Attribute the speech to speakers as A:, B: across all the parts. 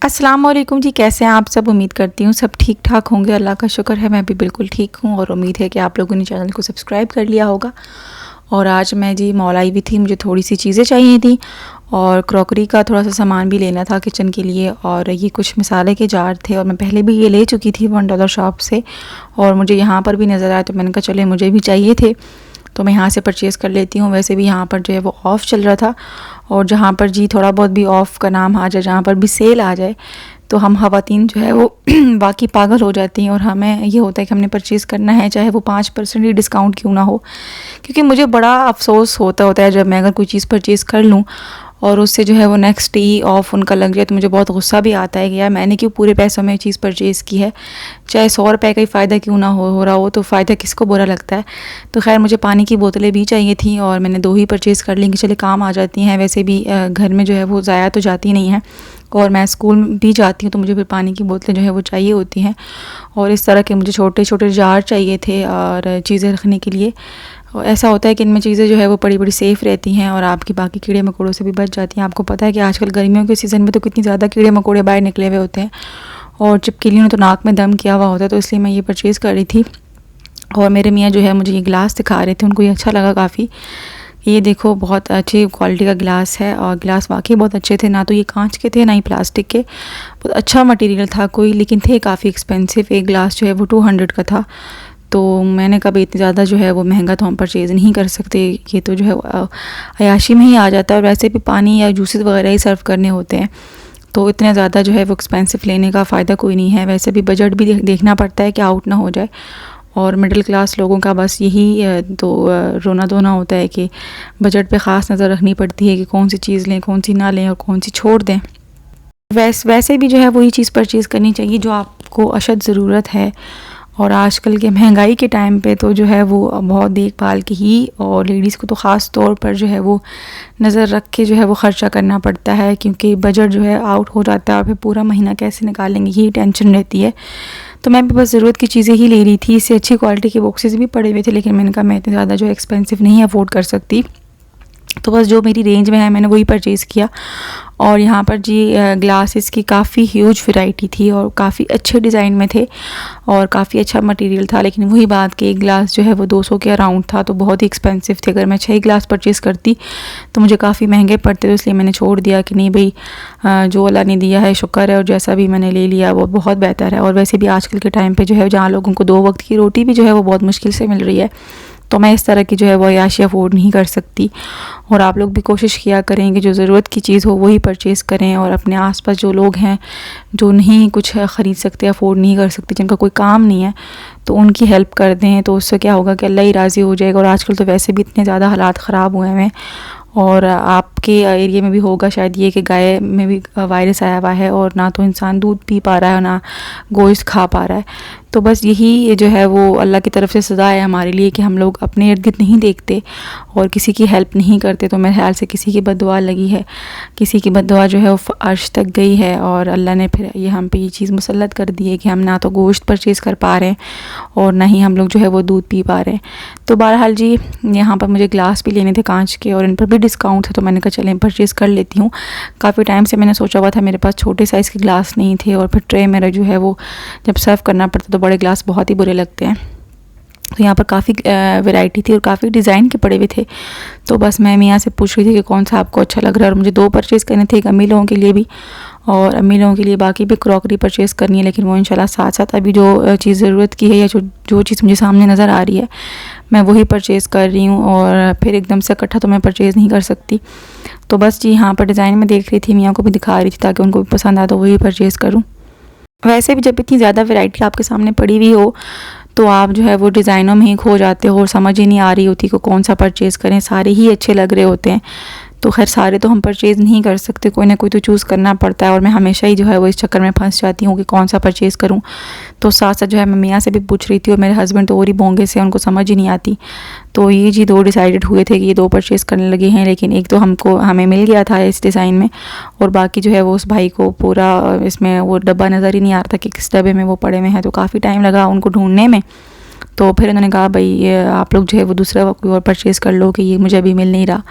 A: अस्सलाम वालेकुम जी। कैसे हैं आप सब? उम्मीद करती हूँ सब ठीक ठाक होंगे। अल्लाह का शुक्र है मैं भी बिल्कुल ठीक हूँ और उम्मीद है कि आप लोगों ने चैनल को सब्सक्राइब कर लिया होगा। और आज मैं जी मॉल आई हुई थी, मुझे थोड़ी सी चीज़ें चाहिए थी और क्रॉकरी का थोड़ा सा सामान भी लेना था किचन के लिए। और ये कुछ मसाले के जार थे और मैं पहले भी ये ले चुकी थी $1 शॉप से और मुझे यहाँ पर भी नज़र आया तो मैंने कहा चले मुझे भी चाहिए थे तो मैं यहाँ से परचेज़ कर लेती हूँ। वैसे भी यहाँ पर जो है वो ऑफ़ चल रहा था और जहाँ पर जी थोड़ा बहुत भी ऑफ़ का नाम आ जाए, जहाँ पर भी सेल आ जाए तो हम ख़वातीन जो है वो बाकी पागल हो जाती हैं और हमें ये होता है कि हमने परचेज़ करना है चाहे वो 5% ही डिस्काउंट क्यों ना हो। क्योंकि मुझे बड़ा अफ़सोस होता है जब मैं अगर कोई चीज़ परचेज़ कर लूँ और उससे जो है वो नेक्स्ट ही ऑफ़ उनका लग जाए तो मुझे बहुत गुस्सा भी आता है कि यार मैंने क्यों पूरे पैसों में चीज़ परचेज़ की है, चाहे 100 रुपये का ही फ़ायदा क्यों ना हो रहा हो तो फ़ायदा किसको बुरा लगता है। तो खैर मुझे पानी की बोतलें भी चाहिए थी और मैंने 2 ही परचेज़ कर ली कि चले काम आ जाती हैं। वैसे भी घर में जो है वो ज़ाया तो जाती नहीं है और मैं स्कूल भी जाती हूँ तो मुझे फिर पानी की बोतलें जो है वो चाहिए होती हैं। और इस तरह के मुझे छोटे छोटे जार चाहिए थे और चीज़ें रखने के लिए। और ऐसा होता है कि इनमें चीज़ें जो है वो बड़ी बड़ी सेफ़ रहती हैं और आपकी बाकी कीड़े मकोड़ों से भी बच जाती हैं। आपको पता है कि आजकल गर्मियों के सीज़न में तो कितनी ज़्यादा कीड़े मकोड़े बाहर निकले हुए होते हैं और चिपकलियों ने तो नाक में दम किया हुआ होता है। तो इसलिए मैं ये परचेज़ कर रही थी और मेरे मियाँ जो है मुझे ये गिलास दिखा रहे थे, उनको ये अच्छा लगा काफ़ी। ये देखो बहुत अच्छी क्वालिटी का गिलास है और गिलास वाकई बहुत अच्छे थे, ना तो ये कांच के थे ना ही प्लास्टिक के। बहुत अच्छा मटेरियल था कोई, लेकिन थे काफ़ी एक्सपेंसिव। एक गिलास जो है वो 200 का था। तो मैंने कभी इतनी ज़्यादा जो है वो महंगा तो हम परचेज़ नहीं कर सकते, ये तो जो है अयाशी में ही आ जाता है। और वैसे भी पानी या जूसेस वगैरह ही सर्व करने होते हैं तो इतना ज़्यादा जो है वो एक्सपेंसिव लेने का फ़ायदा कोई नहीं है। वैसे भी बजट भी देखना पड़ता है कि आउट ना हो जाए और मिडिल क्लास लोगों का बस यही तो रोना धोना होता है कि बजट पे ख़ास नज़र रखनी पड़ती है कि कौन सी चीज़ लें, कौन सी ना लें और कौन सी छोड़ दें। वैसे भी जो है वही चीज़ परचेज़ करनी चाहिए जो आपको अशद ज़रूरत है। और आजकल के महंगाई के टाइम पे तो जो है वो बहुत देखभाल की ही और लेडीज़ को तो ख़ास तौर पर जो है वो नज़र रख के जो है वो ख़र्चा करना पड़ता है, क्योंकि बजट जो है आउट हो जाता है और फिर पूरा महीना कैसे निकालेंगे यही टेंशन रहती है। तो मैं भी बस ज़रूरत की चीज़ें ही ले रही थी। इससे अच्छी क्वालिटी के बॉक्सेस भी पड़े हुए थे लेकिन मैंने कहा मैं इतने ज़्यादा जो एक्सपेंसिव नहीं अफोर्ड कर सकती, तो बस जो मेरी रेंज में है मैंने वही परचेज़ किया। और यहाँ पर जी ग्लासेस की काफ़ी ह्यूज वैरायटी थी और काफ़ी अच्छे डिज़ाइन में थे और काफ़ी अच्छा मटेरियल था। लेकिन वही बात कि एक गिलास जो है वो 200 के अराउंड था तो बहुत ही एक्सपेंसिव थे। अगर मैं 6 गिलास परचेज़ करती तो मुझे काफ़ी महंगे पड़ते, तो इसलिए मैंने छोड़ दिया कि नहीं भाई जो अल्लाह ने दिया है शुक्र है और जैसा भी मैंने ले लिया वो बहुत बेहतर है। और वैसे भी आजकल के टाइम पर जो है जहाँ लोगों को 2 वक्त की रोटी भी जो है वो बहुत मुश्किल से मिल रही है, तो मैं इस तरह की जो है वो अयाशी अफोर्ड नहीं कर सकती। और आप लोग भी कोशिश किया करें कि जो ज़रूरत की चीज़ हो वही परचेज़ करें और अपने आसपास जो लोग हैं जो नहीं कुछ ख़रीद सकते, अफोर्ड नहीं कर सकते, जिनका कोई काम नहीं है, तो उनकी हेल्प कर दें। तो उससे क्या होगा कि अल्लाह ही राज़ी हो जाएगा। और आजकल तो वैसे भी इतने ज़्यादा हालात ख़राब हुए हैं और आपके एरिया में भी होगा शायद ये कि गाय में भी वायरस आया हुआ है और ना तो इंसान दूध पी पा रहा है और ना गोश्त खा पा रहा है। तो बस यही जो है वो अल्लाह की तरफ से सज़ा है हमारे लिए कि हम लोग अपने इर्द गिर्द नहीं देखते और किसी की हेल्प नहीं करते। तो मेरे ख्याल से किसी की बद्दुआ लगी है, किसी की बद्दुआ जो है वो अर्श तक गई है और अल्लाह ने फिर ये हम पे ये चीज़ मुसल्लत कर दी है कि हम ना तो गोश्त परचेज़ कर पा रहे हैं और ना ही हम लोग जो है वो दूध पी पा रहे हैं। तो बहरहाल जी यहाँ पर मुझे गिलास भी लेने थे कांच के और इन पर भी डिस्काउंट है तो मैंने कहा चलें परचेज़ कर लेती हूँ। काफ़ी टाइम से मैंने सोचा हुआ था, मेरे पास छोटे साइज़ के गिलास नहीं थे और फिर ट्रे मेरा जो है वो जब सर्व करना पड़ता तो बड़े गिलास बहुत ही बुरे लगते हैं। तो यहाँ पर काफ़ी वैरायटी थी और काफ़ी डिज़ाइन के पड़े हुए थे। तो बस मैं मियाँ से पूछ रही थी कि कौन सा आपको अच्छा लग रहा है। और मुझे 2 परचेज़ करने थे, एक अम्मी लोगों के लिए भी और अम्मी लोगों के लिए बाकी भी क्रॉकरी परचेज़ करनी है, लेकिन वो इंशाल्लाह साथ साथ अभी जो चीज़ ज़रूरत की है या जो चीज़ मुझे सामने नज़र आ रही है मैं वही परचेज़ कर रही हूँ और फिर एकदम से इकट्ठा तो मैं परचेज़ नहीं कर सकती। तो बस जी यहाँ पर डिज़ाइन में देख रही थी, मियाँ को भी दिखा रही थी ताकि उनको भी पसंद आए तो वही परचेज़ करूँ। वैसे भी जब इतनी ज़्यादा वैरायटी आपके सामने पड़ी हुई हो तो आप जो है वो डिज़ाइनों में ही खो जाते हो और समझ ही नहीं आ रही होती कि कौन सा परचेज़ करें। सारे ही अच्छे लग रहे होते हैं तो खैर सारे तो हम परचेज़ नहीं कर सकते, कोई ना कोई तो चूज़ करना पड़ता है और मैं हमेशा ही जो है वो इस चक्कर में फंस जाती हूँ कि कौन सा परचेज़ करूँ। तो साथ साथ जो है मैं मियाँ से भी पूछ रही थी और मेरे हस्बैंड तो और ही बोंगे से, उनको समझ ही नहीं आती। तो ये जी 2 डिसाइडेड हुए थे कि ये 2 परचेज़ करने लगे हैं, लेकिन एक तो हमें मिल गया था इस डिज़ाइन में और बाकी जो है वो उस भाई को पूरा इसमें वो डब्बा नज़र ही नहीं आ रहा था कि किस डब्बे में वो पड़े हुए हैं। तो काफ़ी टाइम लगा उनको ढूंढने में। तो फिर उन्होंने कहा भाई ये आप लोग जो है वो दूसरा कोई और परचेज़ कर लो कि ये मुझे अभी मिल नहीं रहा।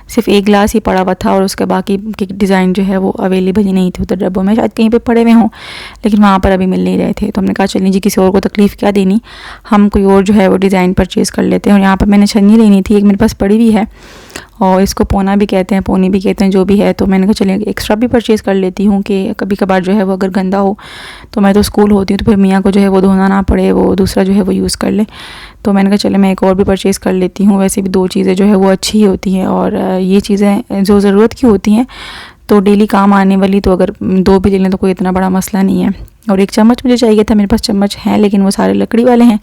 A: सिर्फ एक ग्लास ही पड़ा हुआ था और उसके बाकी के डिज़ाइन जो है वो अवेलेबल ही नहीं थे उधर डब्बों में, शायद कहीं पे पड़े हुए हों लेकिन वहाँ पर अभी मिल नहीं रहे थे। तो हमने कहा चलिए जी किसी और को तकलीफ़ क्या देनी, हम कोई और जो है वो डिज़ाइन परचेज़ कर लेते हैं। और यहाँ पर मैंने छन्नी लेनी थी, एक मेरे पास पड़ी हुई है और इसको पोना भी कहते हैं, पोनी भी कहते हैं, जो भी है। तो मैंने कहा चलिए एक्स्ट्रा भी परचेज़ कर लेती हूँ कि कभी कभार जो है वो अगर गंदा हो तो मैं तो स्कूल होती हूँ तो फिर मियाँ को जो है वो धोना ना पड़े, वो दूसरा जो है वो यूज़ कर ले। तो मैंने कहा चले मैं एक और भी परचेज़ कर लेती हूँ। वैसे भी 2 चीज़ें जो है वो अच्छी ही होती हैं और ये चीज़ें जो ज़रूरत की होती हैं तो डेली काम आने वाली, तो अगर 2 भी ले लें तो कोई इतना बड़ा मसला नहीं है। और एक चम्मच मुझे चाहिए था, मेरे पास चम्मच हैं लेकिन वो सारे लकड़ी वाले हैं।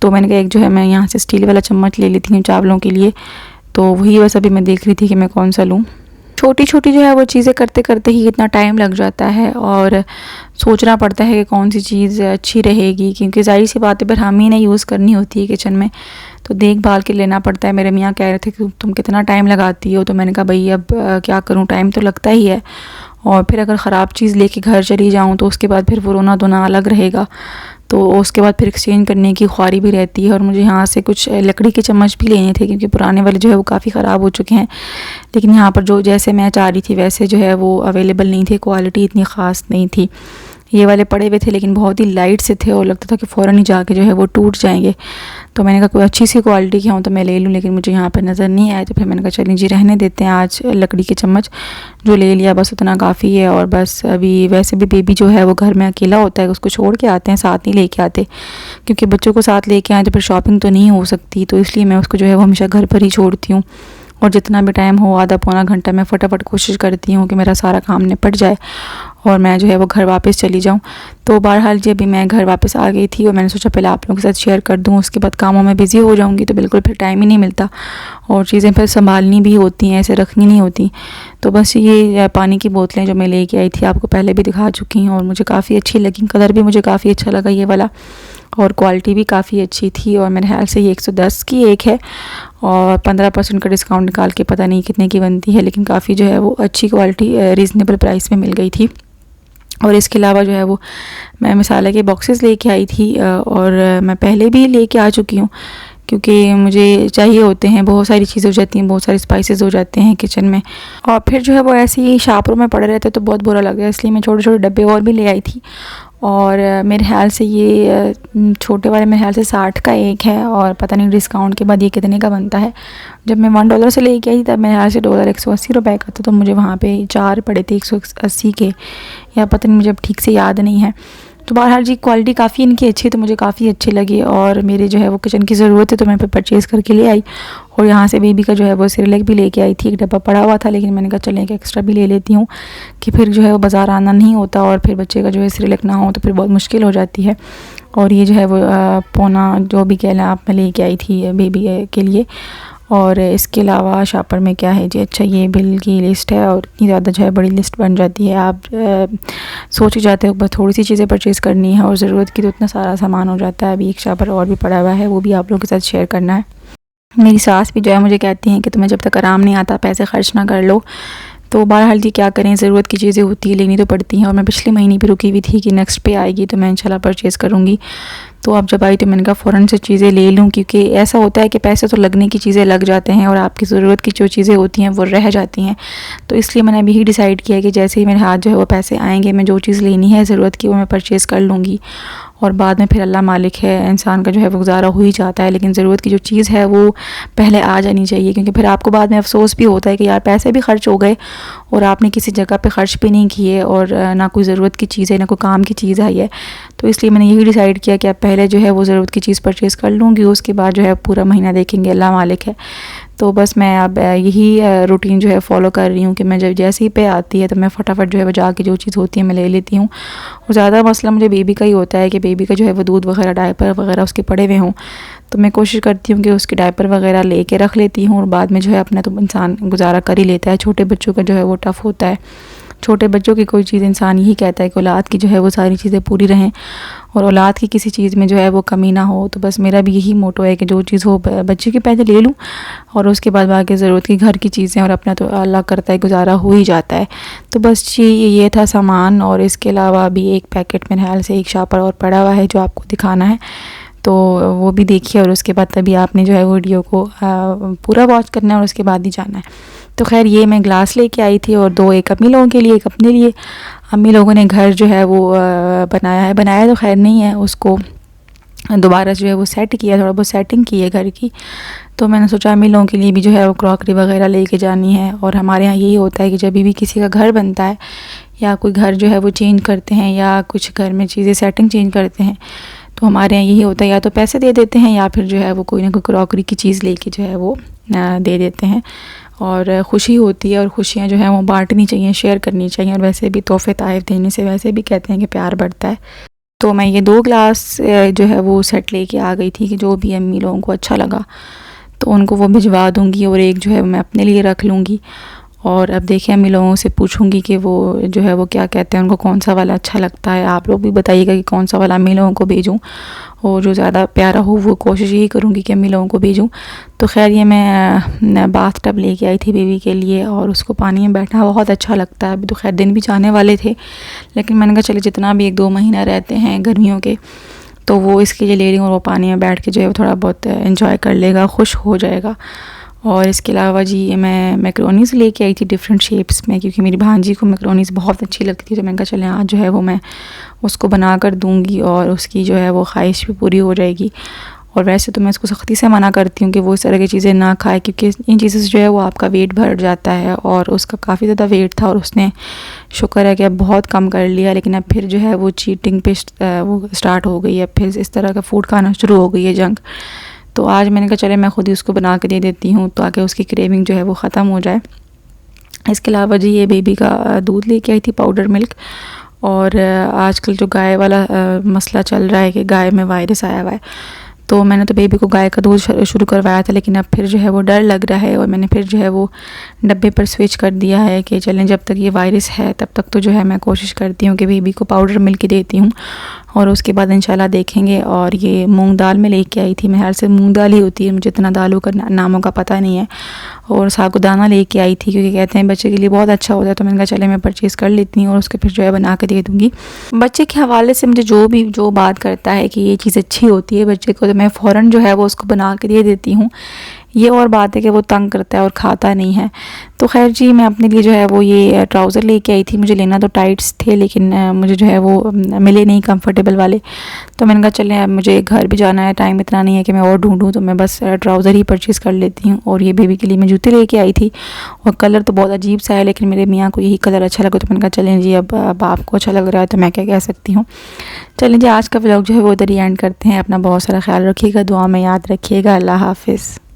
A: तो मैंने कहा एक जो है मैं यहाँ से स्टील वाला चम्मच ले लेती हूँ चावलों के लिए। तो वही बस अभी मैं देख रही थी कि मैं कौन सा लूँ। छोटी छोटी जो है वो चीज़ें करते करते ही इतना टाइम लग जाता है और सोचना पड़ता है कि कौन सी चीज़ अच्छी रहेगी, क्योंकि ज़ाहिर सी बात है फिर हम ही ने यूज़ करनी होती है किचन में, तो देखभाल के लेना पड़ता है। मेरे मियाँ कह रहे थे कि तुम कितना टाइम लगाती हो, तो मैंने कहा भाई अब क्या करूँ, टाइम तो लगता ही है। और फिर अगर ख़राब चीज़ लेके घर चली जाऊँ तो उसके बाद फिर वो रोना धोना अलग रहेगा, तो उसके बाद फिर एक्सचेंज करने की ख्वारी भी रहती है। और मुझे यहाँ से कुछ लकड़ी के चम्मच भी लेने थे क्योंकि पुराने वाले जो है वो काफ़ी ख़राब हो चुके हैं, लेकिन यहाँ पर जो जैसे मैं चाह रही थी वैसे जो है वो अवेलेबल नहीं थे, क्वालिटी इतनी ख़ास नहीं थी। ये वाले पड़े हुए थे लेकिन बहुत ही लाइट से थे और लगता था कि फ़ौरन ही जाके जो है वो टूट जाएंगे। तो मैंने कहा कोई अच्छी सी क्वालिटी की हो तो मैं ले लूँ, लेकिन मुझे यहाँ पर नज़र नहीं आया। तो फिर मैंने कहा चलिए जी रहने देते हैं, आज लकड़ी के चम्मच जो ले लिया बस उतना काफ़ी है। और बस अभी वैसे भी बेबी जो है वो घर में अकेला होता है, उसको छोड़ के आते हैं, साथ नहीं लेके आते, क्योंकि बच्चों को साथ लेके आए तो फिर शॉपिंग तो नहीं हो सकती, तो इसलिए मैं उसको जो है वो हमेशा घर पर ही छोड़ती हूँ। और जितना भी टाइम हो, आधा पौना घंटा, मैं फटाफट कोशिश करती हूँ कि मेरा सारा काम निपट जाए और मैं जो है वो घर वापस चली जाऊँ। तो बहरहाल जी अभी मैं घर वापस आ गई थी और मैंने सोचा पहले आप लोगों के साथ शेयर कर दूँ, उसके बाद कामों में बिज़ी हो जाऊँगी तो बिल्कुल फिर टाइम ही नहीं मिलता और चीज़ें फिर संभालनी भी होती हैं, ऐसे रखनी नहीं होती। तो बस ये पानी की बोतलें जो मैं लेके आई थी आपको पहले भी दिखा चुकी हूँ और मुझे काफ़ी अच्छी लगी, कलर भी मुझे काफ़ी अच्छा लगा ये वाला और क्वालिटी भी काफ़ी अच्छी थी। और मेरे ख्याल से ये 110 की एक है और 15% का डिस्काउंट निकाल के पता नहीं कितने की बनती है, लेकिन काफ़ी जो है वो अच्छी क्वालिटी रीज़नेबल प्राइस में मिल गई थी। और इसके अलावा जो है वो मैं मसाले के बॉक्सेस लेके आई थी और मैं पहले भी लेके आ चुकी हूँ क्योंकि मुझे चाहिए होते हैं, बहुत सारी चीज़ें हो जाती हैं, बहुत सारे स्पाइसेस हो जाते हैं किचन में और फिर जो है वो ऐसे ही शापरों में पड़े रहते तो बहुत बुरा लग गया, इसलिए मैं छोटे छोटे डब्बे और भी ले आई थी। और मेरे ख्याल से ये छोटे वाले मेरे ख्याल से 60 का एक है और पता नहीं डिस्काउंट के बाद ये कितने का बनता है। जब मैं $1 से लेके आई तब मेरे ख्याल से $1 180 रुपये का था, तो मुझे वहाँ पे 4 पड़े थे 180 के, या पता नहीं मुझे अब ठीक से याद नहीं है। तो बहरहाल जी क्वालिटी काफ़ी इनकी अच्छी, तो मुझे काफ़ी अच्छी लगी और मेरे जो है वो किचन की ज़रूरत है तो मैं फिर परचेज़ करके ले आई। और यहाँ से बेबी का जो है वो सिरेलैक भी लेके आई थी, एक डब्बा पड़ा हुआ था, लेकिन मैंने कहा चलें एक एक्स्ट्रा भी ले लेती हूँ कि फिर जो है वो बाज़ार आना नहीं होता और फिर बच्चे का जो है सिरेलैक ना हो तो फिर बहुत मुश्किल हो जाती है। और ये जो है वो पौना जो भी कह लें आप, मैं लेके आई थी बेबी के लिए। और इसके अलावा शॉपर में क्या है जी, अच्छा ये बिल की लिस्ट है और इतनी ज़्यादा जो है बड़ी लिस्ट बन जाती है, आप सोच ही जाते हो बस थोड़ी सी चीज़ें परचेज़ करनी है और ज़रूरत की तो इतना सारा सामान हो जाता है। अभी एक शॉपर और भी पड़ा हुआ है, वो भी आप लोगों के साथ शेयर करना है। मेरी सास भी जो है मुझे कहती हैं कि तुम्हें जब तक आराम नहीं आता पैसे खर्च ना कर लो, तो बहरहाल जी क्या करें, ज़रूरत की चीज़ें होती है, लेनी तो पड़ती हैं। और मैं पिछले महीने भी रुकी हुई थी कि नेक्स्ट पे आएगी तो मैं इंशाल्लाह परचेज़ करूँगी, तो अब जब आई तो मैंने कहा फ़ौरन से चीज़ें ले लूँ, क्योंकि ऐसा होता है कि पैसे तो लगने की चीज़ें लग जाते हैं और आपकी ज़रूरत की जो चीज़ें होती हैं वो रह जाती हैं। तो इसलिए मैंने अभी ही डिसाइड किया कि जैसे ही मेरे हाथ जो है वो पैसे आएंगे, मैं जो चीज़ लेनी है ज़रूरत की वो मैं परचेज़ कर लूँगी। और बाद में फिर अल्लाह मालिक है, इंसान का जो है वो गुजारा हो ही जाता है, लेकिन ज़रूरत की जो चीज़ है वो पहले आ जानी चाहिए, क्योंकि फिर आपको बाद में अफसोस भी होता है कि यार पैसे भी खर्च हो गए और आपने किसी जगह पे ख़र्च भी नहीं किए और ना कोई ज़रूरत की चीज़ है ना कोई काम की चीज़ आई है। तो इसलिए मैंने यही डिसाइड किया कि अब पहले जो है वो ज़रूरत की चीज़ परचेज़ कर लूँगी, उसके बाद जो है पूरा महीना देखेंगे, अल्लाह मालिक है। तो बस मैं अब यही रूटीन जो है फ़ॉलो कर रही हूँ कि मैं जब जैसे ही पे आती है तो मैं फटाफट जो है वो जाके जो चीज़ होती है मैं ले लेती हूँ। और ज़्यादा मसला मुझे बेबी का ही होता है कि बेबी का जो है वो दूध वगैरह, डायपर वगैरह उसके पड़े हुए हों, तो मैं कोशिश करती हूँ कि उसके डायपर वगैरह लेके रख लेती हूँ और बाद में जो है अपना तो इंसान गुजारा कर ही लेता है। छोटे बच्चों का जो है वो टफ़ होता है, छोटे बच्चों की कोई चीज़ इंसान यही कहता है कि औलाद की जो है वो सारी चीज़ें पूरी रहें और औलाद की किसी चीज़ में जो है वो कमी ना हो। तो बस मेरा भी यही मोटो है कि जो चीज़ हो बच्चे के पहले ले लूँ और उसके बाद बाकी ज़रूरत की घर की चीज़ें, और अपना तो अल्लाह करता है गुजारा हो ही जाता है। तो बस जी ये था सामान, और इसके अलावा अभी एक पैकेट मेरे ख्याल से एक शॉपर और पड़ा हुआ है जो आपको दिखाना है। तो वो भी देखिए और उसके बाद तभी आपने जो है वीडियो को पूरा वॉच करना है और उसके बाद ही जाना है। तो खैर ये मैं ग्लास लेके आई थी और 2, एक अम्मी लोगों के लिए, एक अपने लिए। अम्मी लोगों ने घर जो है वो बनाया तो खैर नहीं है, उसको दोबारा जो है वो सेट किया, थोड़ा बहुत सेटिंग की है घर की। तो मैंने सोचा अम्मी लोगों के लिए भी जो है वो क्रॉकरी वगैरह लेके जानी है। और हमारे यहाँ यही होता है कि जब भी किसी का घर बनता है या कोई घर जो है वो चेंज करते हैं या कुछ घर में चीज़ें सेटिंग चेंज करते हैं, तो हमारे यहाँ यही होता है, या तो पैसे दे देते हैं या फिर जो है वो कोई ना कोई क्रॉकरी की चीज़ लेके जो है वो दे देते हैं। और ख़ुशी होती है और खुशियाँ जो है वो बांटनी चाहिए, शेयर करनी चाहिए। और वैसे भी तोहफ़े तोहफ़े देने से वैसे भी कहते हैं कि प्यार बढ़ता है। तो मैं ये 2 ग्लास जो है वो सेट लेके आ गई थी कि जो भी अम्मी लोगों को अच्छा लगा तो उनको वो भिजवा दूँगी, और एक जो है मैं अपने लिए रख लूँगी। और अब देखिए अम्मी लोगों से पूछूंगी कि वो जो है वो क्या कहते हैं, उनको कौन सा वाला अच्छा लगता है। आप लोग भी बताइएगा कि कौन सा वाला अम्मी लोगों को भेजूं, और जो ज़्यादा प्यारा हो वो कोशिश यही करूँगी कि अम्मी लोगों को भेजूं। तो खैर ये मैं बाथ टब लेके आई थी बेबी के लिए, और उसको पानी में बैठना बहुत अच्छा लगता है। अभी तो खैर दिन भी जाने वाले थे, लेकिन मैंने कहा चले जितना भी 1-2 महीना रहते हैं गर्मियों के, तो वो इसके लिए ले रही हूँ, और वो पानी में बैठ के जो है वो थोड़ा बहुत इन्जॉय कर लेगा, खुश हो जाएगा। और इसके अलावा जी मैं मैक्रोनीज़ लेके आई थी डिफरेंट शेप्स में, क्योंकि मेरी भांजी को मैक्रोनीज़ बहुत अच्छी लगती थी। तो मैंने कहा चले आज जो है वो मैं उसको बना कर दूँगी और उसकी जो है वो ख्वाहिश भी पूरी हो जाएगी। और वैसे तो मैं इसको सख्ती से मना करती हूँ कि वो इस तरह की चीज़ें ना खाए, क्योंकि इन चीज़ों से जो है वो आपका वेट बढ़ जाता है। और उसका काफ़ी ज़्यादा वेट था और उसने शुक्र है कि अब बहुत कम कर लिया, लेकिन अब फिर जो है वो चीटिंग पे वो स्टार्ट हो गई है, फिर इस तरह का फूड खाना शुरू हो गई है, जंक। तो आज मैंने कहा चले मैं ख़ुद ही उसको बना के दे देती हूँ ताकि उसकी क्रेविंग जो है वो ख़त्म हो जाए। इसके अलावा जी ये बेबी का दूध लेके आई थी, पाउडर मिल्क। और आजकल जो गाय वाला मसला चल रहा है कि गाय में वायरस आया हुआ है, तो मैंने तो बेबी को गाय का दूध शुरू करवाया था, लेकिन अब फिर जो है वो डर लग रहा है, और मैंने फिर जो है वो डब्बे पर स्विच कर दिया है कि चलें जब तक ये वायरस है तब तक तो जो है मैं कोशिश करती हूँ कि बेबी को पाउडर मिल्क ही देती हूँ, और उसके बाद इंशाल्लाह देखेंगे। और ये मूंग दाल में लेके आई थी, मैं हर से मूंग दाल ही होती है, मुझे इतना दालों का नामों का पता नहीं है। और साबूदाना लेके आई थी, क्योंकि कहते हैं बच्चे के लिए बहुत अच्छा होता है, तो मैंने कहा चले मैं परचेज़ कर लेती हूँ और उसके फिर जो है बना के दे दूँगी। बच्चे के हवाले से मुझे जो बात करता है कि ये चीज़ अच्छी होती है बच्चे को, तो मैं फ़ौरन जो है वो उसको बना के दे देती हूँ। ये और बात है कि वो तंग करता है और खाता नहीं है। तो खैर जी मैं अपने लिए जो है वो ये ट्राउज़र लेके आई थी, मुझे लेना तो टाइट्स थे, लेकिन मुझे जो है वो मिले नहीं कंफर्टेबल वाले। तो मैंने कहा चलें अब मुझे घर भी जाना है, टाइम इतना नहीं है कि मैं और ढूंढूं, तो मैं बस ट्राउज़र ही परचेज़ कर लेती हूँ। और ये बेबी के लिए मैं जूते लेके आई थी, और कलर तो बहुत अजीब सा है, लेकिन मेरे मियाँ को यही कलर अच्छा लगा, तो मैंने कहा चलें जी अब आपको अच्छा लग रहा है तो मैं क्या कह सकती हूँ। चलें जी आज का व्लॉग जो है वो इधर ही एंड करते हैं। अपना बहुत सारा ख्याल रखिएगा, दुआ में याद रखिएगा। अल्लाह हाफिज़।